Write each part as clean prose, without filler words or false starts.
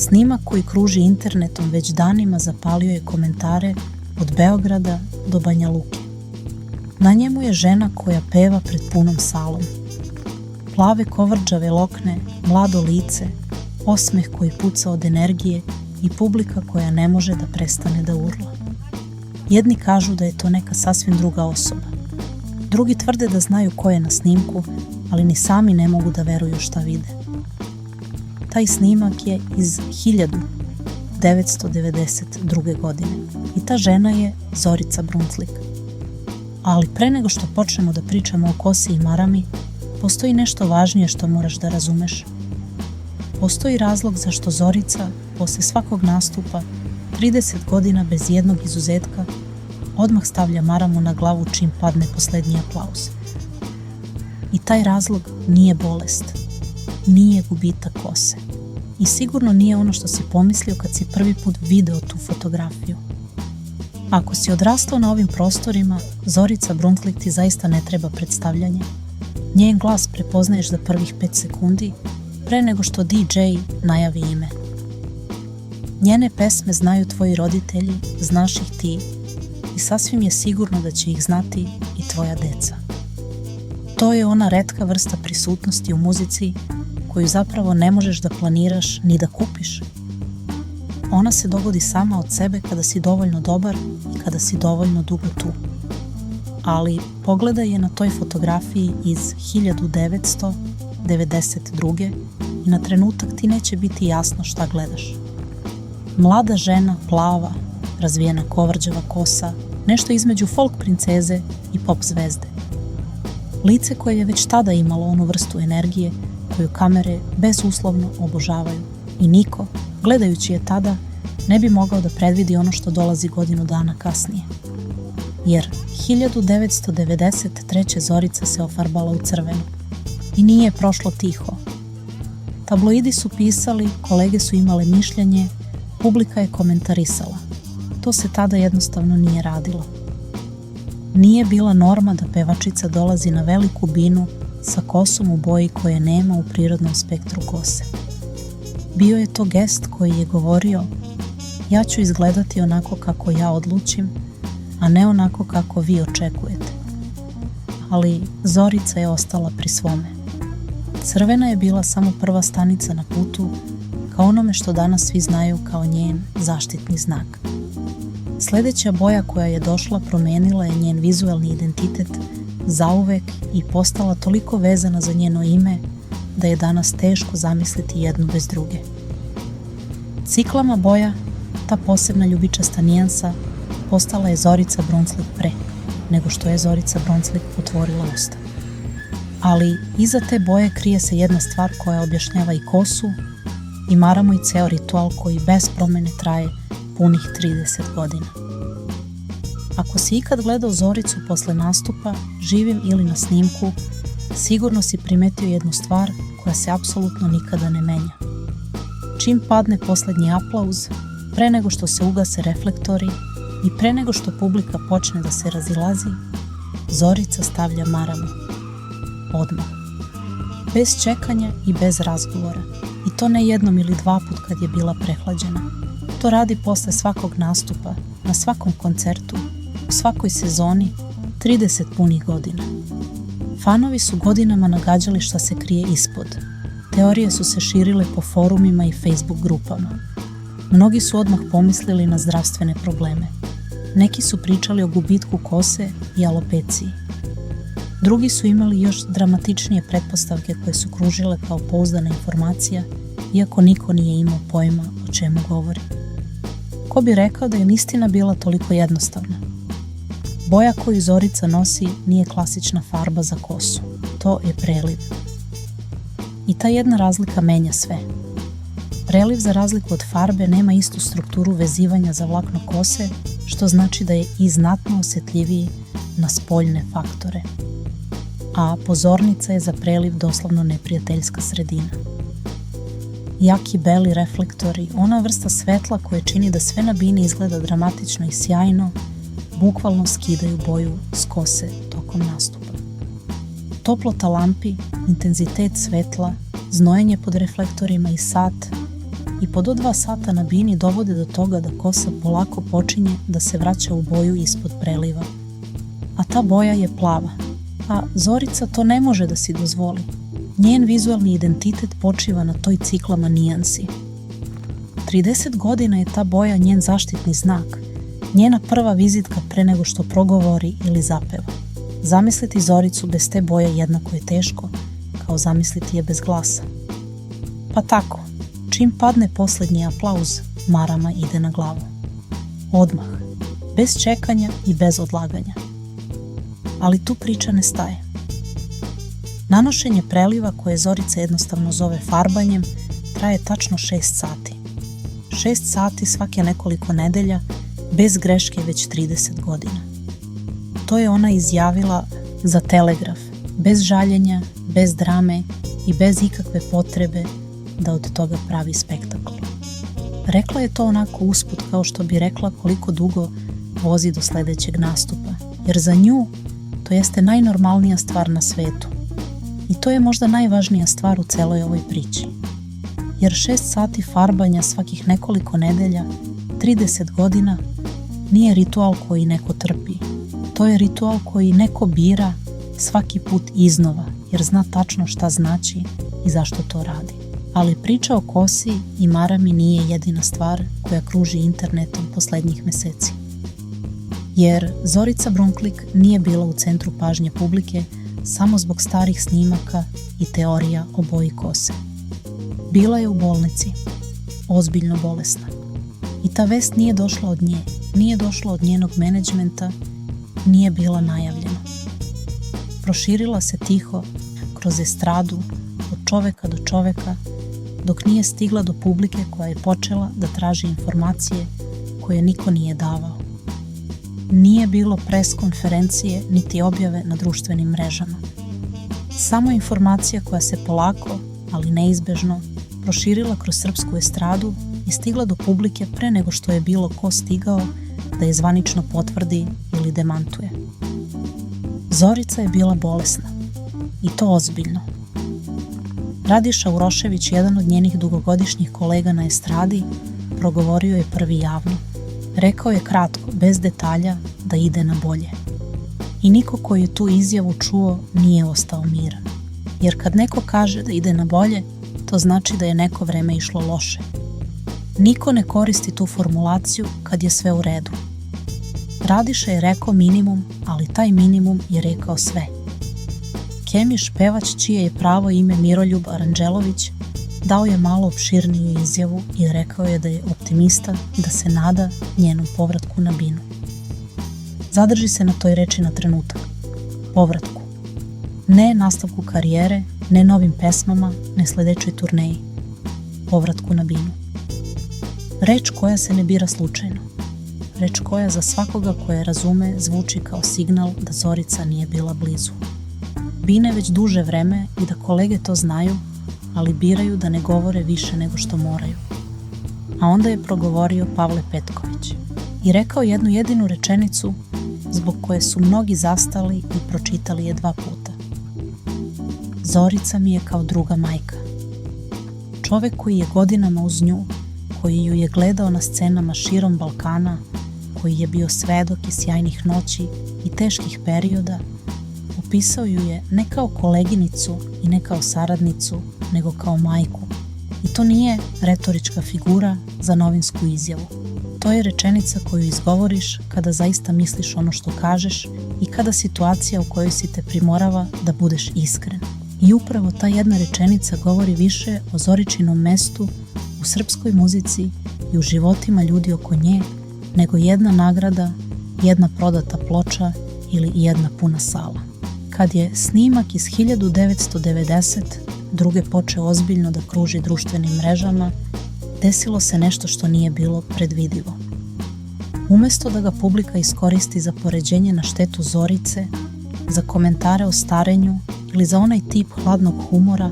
Snimak koji kruži internetom već danima zapalio je komentare od Beograda do Banja Luke. Na njemu je žena koja peva pred punom salom. Plave kovrđave lokne, mlado lice, osmeh koji puca od energije i publika koja ne može da prestane da urla. Jedni kažu da je to neka sasvim druga osoba. Drugi tvrde da znaju ko je na snimku, ali ni sami ne mogu da veruju šta vide. Taj snimak je iz 1992. godine i ta žena je Zorica Brunslik. Ali pre nego što počnemo da pričamo o kosi i marami, postoji nešto važnije što moraš da razumeš. Postoji razlog zašto Zorica, posle svakog nastupa, 30 godina bez jednog izuzetka, odmah stavlja maramu na glavu čim padne poslednji aplauz. I taj razlog nije bolest, nije gubitak kose. I sigurno nije ono što si pomislio kad si prvi put video tu fotografiju. Ako si odrastao na ovim prostorima, Zorica Brunslik ti zaista ne treba predstavljanje. Njen glas prepoznaješ za prvih 5 sekundi pre nego što DJ najavi ime. Njene pesme znaju tvoji roditelji, znaš ih ti i sasvim je sigurno da će ih znati i tvoja deca. To je ona retka vrsta prisutnosti u muzici koju zapravo ne možeš da planiraš ni da kupiš. Ona se dogodi sama od sebe kada si dovoljno dobar i kada si dovoljno dugo tu. Ali pogledaj je na toj fotografiji iz 1992. i na trenutak ti neće biti jasno šta gledaš. Mlada žena, plava, razvijena kovrđava kosa, nešto između folk princeze i pop zvezde. Lice koje je već tada imalo onu vrstu energije koju kamere bezuslovno obožavaju i niko, gledajući je tada, ne bi mogao da predvidi ono što dolazi godinu dana kasnije. Jer 1993. Zorica se ofarbala u crveno i nije prošlo tiho. Tabloidi su pisali, kolege su imale mišljenje, publika je komentarisala. To se tada jednostavno nije radilo. Nije bila norma da pevačica dolazi na veliku binu sa kosom u boji koje nema u prirodnom spektru kose. Bio je to gest koji je govorio: ja ću izgledati onako kako ja odlučim, a ne onako kako vi očekujete. Ali Zorica je ostala pri svome. Crvena je bila samo prva stanica na putu ka onome što danas svi znaju kao njen zaštitni znak. Sledeća boja koja je došla promenila je njen vizuelni identitet zauvek i postala toliko vezana za njeno ime da je danas teško zamisliti jednu bez druge. Ciklama boja, ta posebna ljubičasta nijansa, postala je Zorica Brunslik pre nego što je Zorica Brunslik otvorila usta. Ali iza te boje krije se jedna stvar koja objašnjava i kosu, i maramu i ceo ritual koji bez promene traje punih 30 godina. Ako si ikad gledao Zoricu posle nastupa, živim ili na snimku, sigurno si primetio jednu stvar koja se apsolutno nikada ne menja. Čim padne poslednji aplauz, pre nego što se ugase reflektori i pre nego što publika počne da se razilazi, Zorica stavlja maramu. Odmah. Bez čekanja i bez razgovora. I to ne jednom ili dva put kad je bila prehlađena. To radi posle svakog nastupa, na svakom koncertu, u svakoj sezoni, 30 punih godina. Fanovi su godinama nagađali šta se krije ispod. Teorije su se širile po forumima i Facebook grupama. Mnogi su odmah pomislili na zdravstvene probleme. Neki su pričali o gubitku kose i alopeciji. Drugi su imali još dramatičnije pretpostavke koje su kružile kao pouzdana informacija, iako niko nije imao pojma o čemu govori. Ko bi rekao da je istina bila toliko jednostavna? Boja koju Zorica nosi nije klasična farba za kosu. To je preliv. I ta jedna razlika menja sve. Preliv, za razliku od farbe, nema istu strukturu vezivanja za vlakno kose, što znači da je i znatno osjetljiviji na spoljne faktore. A pozornica je za preliv doslovno neprijateljska sredina. Jaki beli reflektori, ona vrsta svetla koja čini da sve na bini izgleda dramatično i sjajno, bukvalno skidaju boju s kose tokom nastupa. Toplota lampi, intenzitet svetla, znojenje pod reflektorima i sat, i po do 2 sata na bini dovode do toga da kosa polako počinje da se vraća u boju ispod preliva. A ta boja je plava. A Zorica to ne može da si dozvoli. Njen vizualni identitet počiva na toj ciklama nijansi. 30 godina je ta boja njen zaštitni znak, njena prva vizitka pre nego što progovori ili zapeva. Zamisliti Zoricu bez te boje jednako je teško, kao zamisliti je bez glasa. Pa tako, čim padne posljednji aplauz, marama ide na glavu. Odmah, bez čekanja i bez odlaganja. Ali tu priča ne staje. Nanošenje preliva, koje Zorica jednostavno zove farbanjem, traje tačno 6 sati. 6 sati svake nekoliko nedelja, bez greške već 30 godina. To je ona izjavila za Telegraf, bez žaljenja, bez drame i bez ikakve potrebe da od toga pravi spektakl. Rekla je to onako usput, kao što bi rekla koliko dugo vozi do sledećeg nastupa, jer za nju to jeste najnormalnija stvar na svetu. I to je možda najvažnija stvar u celoj ovoj priči. Jer 6 sati farbanja svakih nekoliko nedelja, 30 godina, nije ritual koji neko trpi. To je ritual koji neko bira svaki put iznova, jer zna tačno šta znači i zašto to radi. Ali priča o kosi i marami nije jedina stvar koja kruži internetom poslednjih meseci. Jer Zorica Brunklik nije bila u centru pažnje publike samo zbog starih snimaka i teorija o boji kose. Bila je u bolnici, ozbiljno bolesna. I ta vest nije došla od nje, nije došla od njenog menadžmenta, nije bila najavljena. Proširila se tiho kroz estradu, od čoveka do čoveka, dok nije stigla do publike koja je počela da traži informacije koje niko nije davao. Nije bilo pres konferencije niti objave na društvenim mrežama. Samo informacija koja se polako, ali neizbežno, proširila kroz srpsku estradu i stigla do publike pre nego što je bilo ko stigao da je zvanično potvrdi ili demantuje. Zorica je bila bolesna. I to ozbiljno. Radiša Urošević, jedan od njenih dugogodišnjih kolega na estradi, progovorio je prvi javno. Rekao je kratko, bez detalja, da ide na bolje. I niko koji je tu izjavu čuo nije ostao miran. Jer kad neko kaže da ide na bolje, to znači da je neko vreme išlo loše. Niko ne koristi tu formulaciju kad je sve u redu. Radiša je rekao minimum, ali taj minimum je rekao sve. Kemiš, pevač čije je pravo ime Miroljub Aranđelović, dao je malo opširniju izjavu i rekao je da je optimista i da se nada njenom povratku na binu. Zadrži se na toj reči na trenutak. Povratku. Ne nastavku karijere, ne novim pesmama, ne sledećoj turneji. Povratku na binu. Reč koja se ne bira slučajno. Reč koja za svakoga koje razume zvuči kao signal da Zorica nije bila blizu. Bine već duže vreme i da kolege to znaju, ali biraju da ne govore više nego što moraju. A onda je progovorio Pavle Petković i rekao jednu jedinu rečenicu zbog koje su mnogi zastali i pročitali je 2 puta. Zorica mi je kao druga majka. Čovek koji je godinama uz nju, koji ju je gledao na scenama širom Balkana, koji je bio svedok i sjajnih noći i teških perioda, opisao ju je ne kao koleginicu i ne kao saradnicu, nego kao majku. I to nije retorička figura za novinsku izjavu. To je rečenica koju izgovoriš kada zaista misliš ono što kažeš i kada situacija u kojoj si te primorava da budeš iskren. I upravo ta jedna rečenica govori više o Zoričinom mestu u srpskoj muzici i u životima ljudi oko nje, nego jedna nagrada, jedna prodata ploča ili jedna puna sala. Kad je snimak iz 1992. počeo ozbiljno da kruži društvenim mrežama, desilo se nešto što nije bilo predvidivo. Umesto da ga publika iskoristi za poređenje na štetu Zorice, za komentare o starenju ili za onaj tip hladnog humora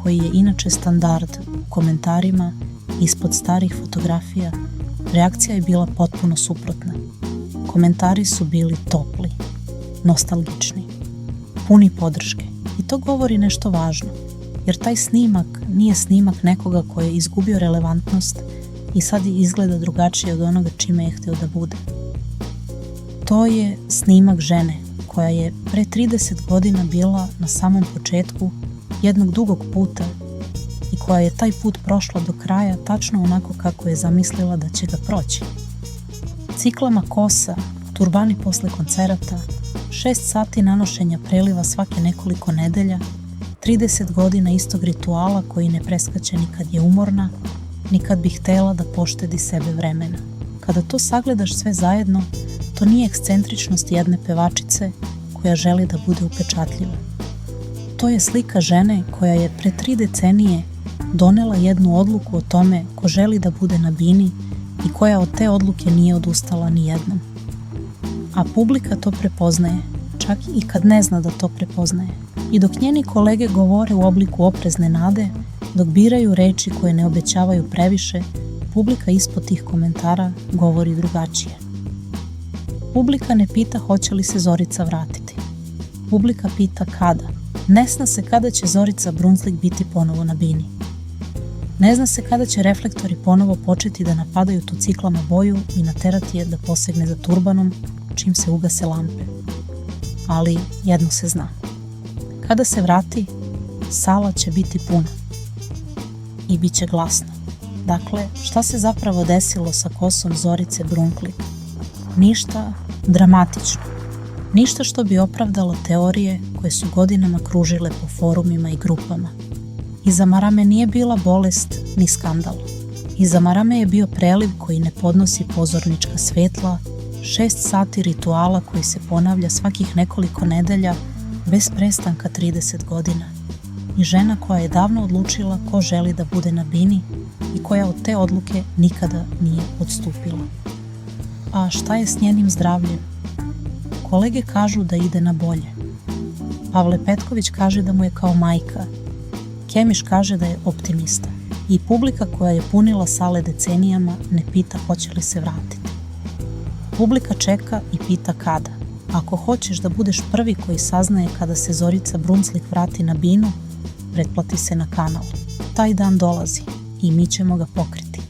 koji je inače standard u komentarima ispod starih fotografija, reakcija je bila potpuno suprotna. Komentari su bili topli, nostalgični, puni podrške. I to govori nešto važno. jer taj snimak nije snimak nekoga koji je izgubio relevantnost i sad izgleda drugačije od onoga čime je htio da bude. To je snimak žene koja je pre 30 godina bila na samom početku jednog dugog puta i koja je taj put prošla do kraja tačno onako kako je zamislila da će ga proći. Ciklama kosa, turbani posle koncerata, 6 sati nanošenja preliva svake nekoliko nedelja, 30 godina istog rituala koji ne preskače ni kad je umorna, ni kad bi htela da poštedi sebe vremena. Kada to sagledaš sve zajedno, to nije ekscentričnost jedne pevačice koja želi da bude upečatljiva. To je slika žene koja je pre 3 decenije donela jednu odluku o tome ko želi da bude na bini i koja od te odluke nije odustala ni jednom. A publika to prepoznaje, čak i kad ne zna da to prepoznaje. I dok njeni kolege govore u obliku oprezne nade, dok biraju reči koje ne obećavaju previše, publika ispod tih komentara govori drugačije. Publika ne pita hoće li se Zorica vratiti. Publika pita kada. Ne zna se kada će Zorica Brunslik biti ponovo na bini. Ne zna se kada će reflektori ponovo početi da napadaju tu ciklama boju i naterati je da posegne za turbanom čim se ugase lampe. Ali jedno se zna. Kada se vrati, sala će biti puna. I bit će glasno. Dakle, šta se zapravo desilo sa kosom Zorice Brunslik? Ništa dramatično. Ništa što bi opravdalo teorije koje su godinama kružile po forumima i grupama. Iza marame nije bila bolest ni skandal. Iza marame je bio preliv koji ne podnosi pozornička svetla, 6 sati rituala koji se ponavlja svakih nekoliko nedelja bez prestanka 30 godina. I žena koja je davno odlučila ko želi da bude na bini i koja od te odluke nikada nije odstupila. A šta je s njenim zdravljem? Kolege kažu da ide na bolje. Pavle Petković kaže da mu je kao majka. Kemiš kaže da je optimista. I publika koja je punila sale decenijama ne pita hoće li se vratiti. Publika čeka i pita kada. Ako hoćeš da budeš prvi koji saznaje kada se Zorica Brunslik vrati na binu, pretplati se na kanal. Taj dan dolazi i mi ćemo ga pokriti.